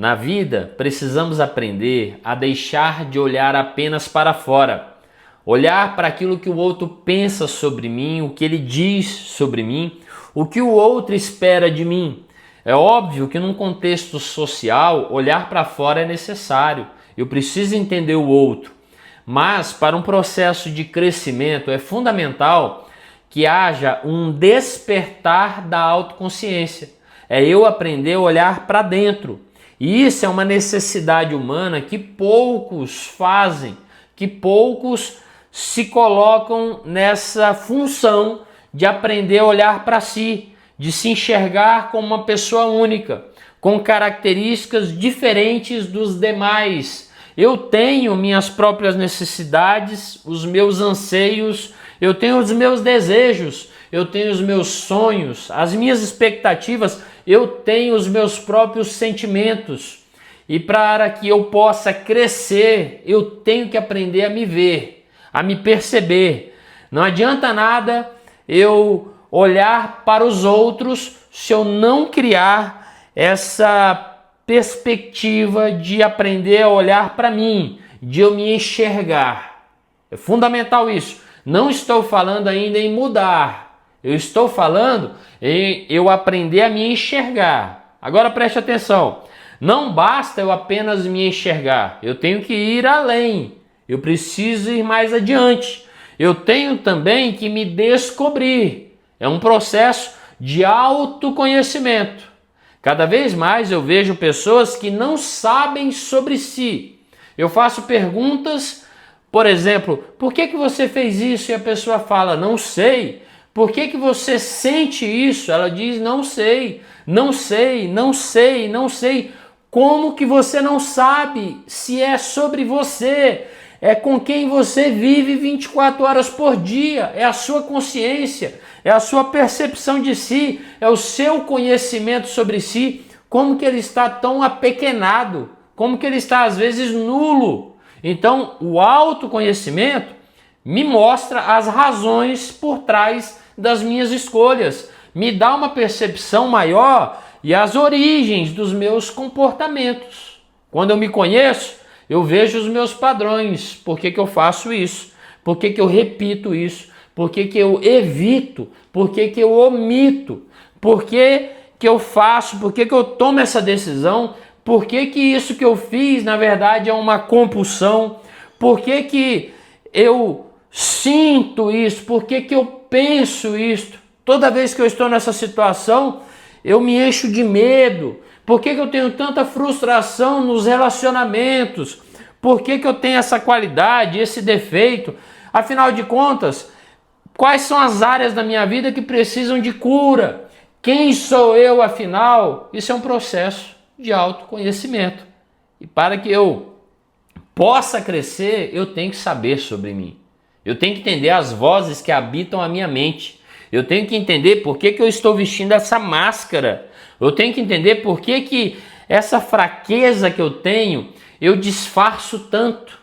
Na vida, precisamos aprender a deixar de olhar apenas para fora, olhar para aquilo que o outro pensa sobre mim, o que ele diz sobre mim, o que o outro espera de mim. É óbvio que num contexto social, olhar para fora é necessário. Eu preciso entender o outro. Mas para um processo de crescimento é fundamental que haja um despertar da autoconsciência. É eu aprender a olhar para dentro. E isso é uma necessidade humana que poucos fazem, que poucos se colocam nessa função de aprender a olhar para si, de se enxergar como uma pessoa única, com características diferentes dos demais. Eu tenho minhas próprias necessidades, os meus anseios, eu tenho os meus desejos, eu tenho os meus sonhos, as minhas expectativas, eu tenho os meus próprios sentimentos. E para que eu possa crescer, eu tenho que aprender a me ver, a me perceber. Não adianta nada eu olhar para os outros se eu não criar essa perspectiva de aprender a olhar para mim, de eu me enxergar. É fundamental isso. Não estou falando ainda em mudar. Eu estou falando em eu aprender a me enxergar. Agora preste atenção. Não basta eu apenas me enxergar. Eu tenho que ir além. Eu preciso ir mais adiante. Eu tenho também que me descobrir. É um processo de autoconhecimento. Cada vez mais eu vejo pessoas que não sabem sobre si. Eu faço perguntas, por exemplo, por que você fez isso? E a pessoa fala, não sei. Por que você sente isso? Ela diz, não sei, não sei, não sei, não sei. Como que você não sabe se é sobre você? É com quem você vive 24 horas por dia, é a sua consciência, é a sua percepção de si, é o seu conhecimento sobre si, como que ele está tão apequenado, como que ele está às vezes nulo. Então, o autoconhecimento me mostra as razões por trás das minhas escolhas, me dá uma percepção maior e as origens dos meus comportamentos. Quando eu me conheço, eu vejo os meus padrões, por que eu faço isso, por que eu repito isso, por que eu evito, por que eu omito, por que eu faço, por que eu tomo essa decisão, por que isso que eu fiz na verdade é uma compulsão, por que eu sinto isso, por que eu penso isso, toda vez que eu estou nessa situação eu me encho de medo. Por que eu tenho tanta frustração nos relacionamentos? Por que eu tenho essa qualidade, esse defeito? Afinal de contas, quais são as áreas da minha vida que precisam de cura? Quem sou eu, afinal? Isso é um processo de autoconhecimento. E para que eu possa crescer, eu tenho que saber sobre mim. Eu tenho que entender as vozes que habitam a minha mente. Eu tenho que entender por que eu estou vestindo essa máscara. Eu tenho que entender por que essa fraqueza que eu tenho, eu disfarço tanto.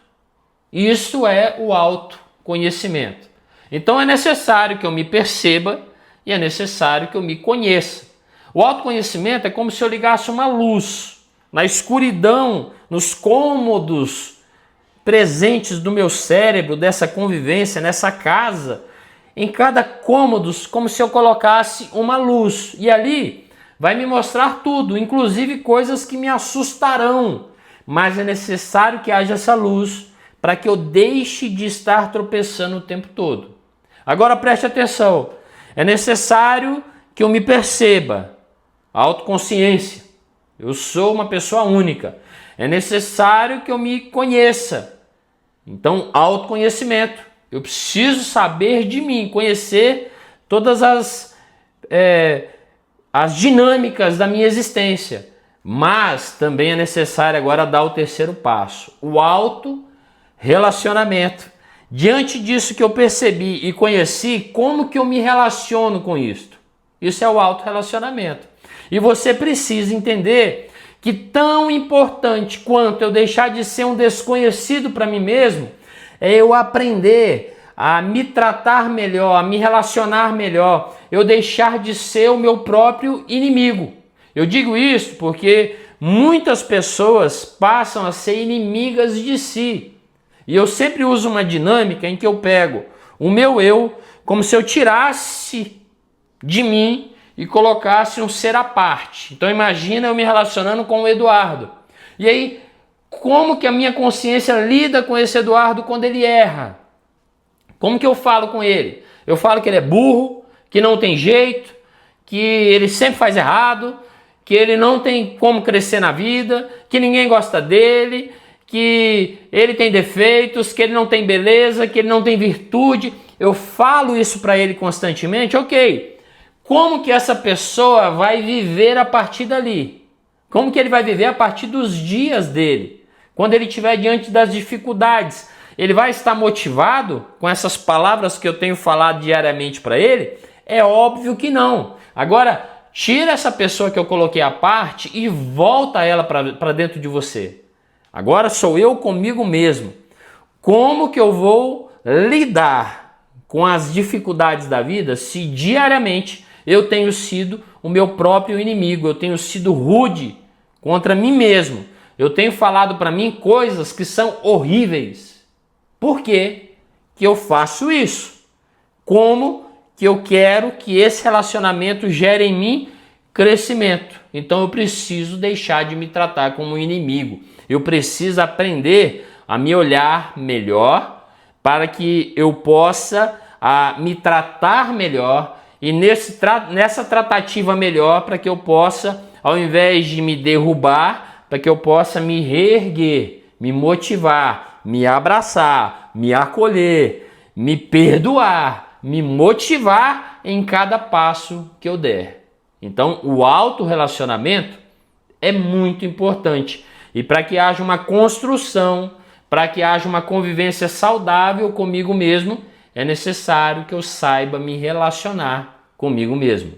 Isso é o autoconhecimento. Então é necessário que eu me perceba e é necessário que eu me conheça. O autoconhecimento é como se eu ligasse uma luz na escuridão, nos cômodos presentes do meu cérebro, dessa convivência, nessa casa. Em cada cômodo, como se eu colocasse uma luz. E ali vai me mostrar tudo, inclusive coisas que me assustarão. Mas é necessário que haja essa luz para que eu deixe de estar tropeçando o tempo todo. Agora preste atenção. É necessário que eu me perceba. Autoconsciência. Eu sou uma pessoa única. É necessário que eu me conheça. Então, autoconhecimento. Eu preciso saber de mim, conhecer todas as dinâmicas da minha existência. Mas também é necessário agora dar o terceiro passo, o autorrelacionamento. Diante disso que eu percebi e conheci, como que eu me relaciono com isto? Isso é o autorrelacionamento. E você precisa entender que tão importante quanto eu deixar de ser um desconhecido para mim mesmo, é eu aprender a me tratar melhor, a me relacionar melhor, eu deixar de ser o meu próprio inimigo. Eu digo isso porque muitas pessoas passam a ser inimigas de si. E eu sempre uso uma dinâmica em que eu pego o meu eu como se eu tirasse de mim e colocasse um ser à parte. Então imagina eu me relacionando com o Eduardo. E aí, como que a minha consciência lida com esse Eduardo quando ele erra? Como que eu falo com ele? Eu falo que ele é burro, que não tem jeito, que ele sempre faz errado, que ele não tem como crescer na vida, que ninguém gosta dele, que ele tem defeitos, que ele não tem beleza, que ele não tem virtude. Eu falo isso para ele constantemente, ok. Como que essa pessoa vai viver a partir dali? Como que ele vai viver a partir dos dias dele? Quando ele estiver diante das dificuldades, ele vai estar motivado com essas palavras que eu tenho falado diariamente para ele? É óbvio que não. Agora, tira essa pessoa que eu coloquei à parte e volta ela para dentro de você. Agora sou eu comigo mesmo. Como que eu vou lidar com as dificuldades da vida se diariamente eu tenho sido o meu próprio inimigo, eu tenho sido rude contra mim mesmo, eu tenho falado para mim coisas que são horríveis? Por que que eu faço isso? Como que eu quero que esse relacionamento gere em mim crescimento? Então eu preciso deixar de me tratar como um inimigo. Eu preciso aprender a me olhar melhor para que eu possa me tratar melhor e nessa tratativa melhor para que eu possa, ao invés de me derrubar, para que eu possa me reerguer, me motivar, me abraçar, me acolher, me perdoar, me motivar em cada passo que eu der. Então, o autorrelacionamento é muito importante. E para que haja uma construção, para que haja uma convivência saudável comigo mesmo, é necessário que eu saiba me relacionar comigo mesmo.